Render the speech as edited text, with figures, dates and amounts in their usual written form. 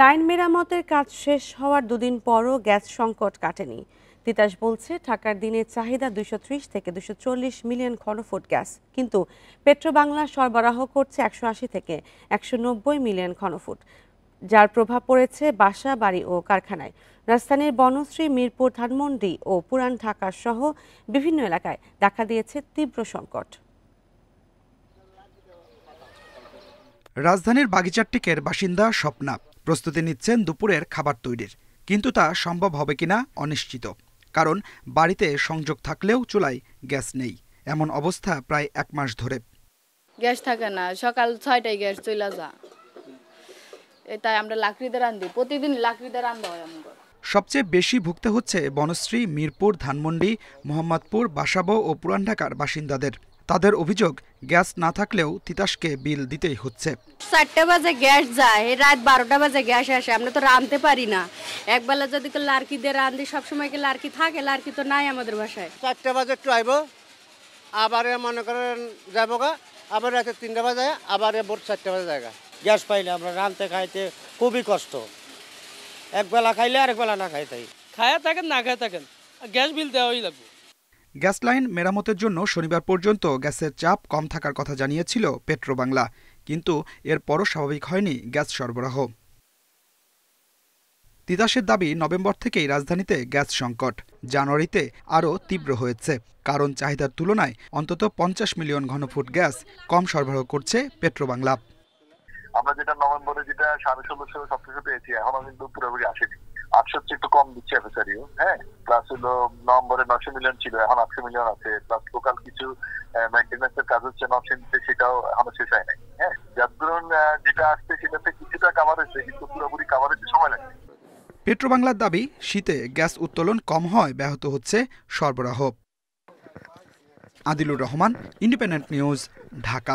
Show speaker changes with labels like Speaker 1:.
Speaker 1: Line মেরামতের কাজ শেষ হওয়ার দুদিন পরও গ্যাস সংকট কাটেনি। তিতাস বলছে ঢাকার দিনের চাহিদা 230 থেকে 240 মিলিয়ন ঘনফুট গ্যাস, কিন্তু পেট্রোবাংলা সরবরাহ করছে 180 থেকে 190 মিলিয়ন ঘনফুট, যার প্রভাব পড়েছে বাসা, বাড়ি ও কারখানায়। রাজধানীর বনশ্রী, মিরপুর, ধানমন্ডি ও পুরান ঢাকা সহ বিভিন্ন এলাকায় দেখা দিয়েছে তীব্র সংকট।
Speaker 2: রাজধানীর বাগিচারটিকের বাসিন্দা স্বপ্না প্রস্তুতি নিচ্ছেন দুপুরের খাবার তৈরির, কিন্তু তা সম্ভব হবে কিনা অনিশ্চিত। কারণ বাড়িতে সংযোগ থাকলেও চুলায় গ্যাস নেই, এমন অবস্থা প্রায় 1 মাস ধরে।
Speaker 3: গ্যাস থাকে না, সকাল 6টায় গ্যাস চলে যা, তাই আমরা লাকড়িতে রান্ধি, প্রতিদিন লাকড়িতে রান্না হয় আমাদের।
Speaker 2: সবচেয়ে বেশি ভুগতে হচ্ছে বনশ্রী, মিরপুর, ধানমন্ডি, মোহাম্মদপুর, বাসাবো ও পুরান ঢাকার বাসিন্দাদের। তাদের অভিযোগ, গ্যাস না থাকলেও তিতাসকে বিল দিতেই হচ্ছে।
Speaker 4: 4টা বাজে গ্যাস যায়, রাত 12টা বাজে গ্যাস আসে, আমরা তো রাঁধতে পারি না। একবেলা যদি লার্কি দিয়ে রাঁধি, সবসময় কি লার্কি থাকে? লার্কি তো নাই আমাদের বাসায়।
Speaker 5: 4টা বাজে একটু আইব, আবার মনে করেন যাবো গা, আবার রাতে 3টা বাজে, আবার ভোর 4টা বাজে জায়গা। গ্যাস পাইলে আমরা রাঁধতে খাইতে খুবই কষ্ট, একবেলা খাইলে আর একবেলা না খাইতেই।
Speaker 6: খায়া থাকেন না খায়া থাকেন, গ্যাস বিল দেওয়াই লাগবে।
Speaker 2: গ্যাস লাইন মেরামতের জন্য শনিবার পর্যন্ত গ্যাসের চাপ কম থাকার কথা জানিয়েছিল পেট্রোবাংলা, কিন্তু এরপরও স্বাভাবিক হয়নি গ্যাস সরবরাহ। তিতাসের দাবি, নভেম্বর থেকেই রাজধানীতে গ্যাস সংকট জানুয়ারিতে আরও তীব্র হয়েছে, কারণ চাহিদার তুলনায় অন্তত 50 মিলিয়ন ঘনফুট গ্যাস কম সরবরাহ করছে পেট্রোবাংলা।
Speaker 7: আমরা যেটা নভেম্বরে যেটা 1650 সবকিছু পেয়েছি, এখনো কিন্তু পুরোপুরি আসেনি। 800 একটু কম দিচ্ছে এফএসআরিও, হ্যাঁ। প্লাস হলো নভেম্বরে 900 মিলিয়ন ছিল, এখন 800 মিলিয়ন আছে। প্লাস লোকাল কিছু মেইনটেন্যান্সের কাজ হচ্ছে 900 নিতে, সেটাও এখনো শেষ হয় নাই, হ্যাঁ। যার ধরুন যেটা আসছে সেটাতে কিছুটা কাভার হয়েছে, কিন্তু পুরোপুরি কাভার হতে সময় লাগবে।
Speaker 2: পেট্রোবাংলার দাবি, শীতে গ্যাস উত্তোলন কম হয় ব্যাহত হচ্ছে সরবরাহ। Adilur Rahman, independent news, Dhaka.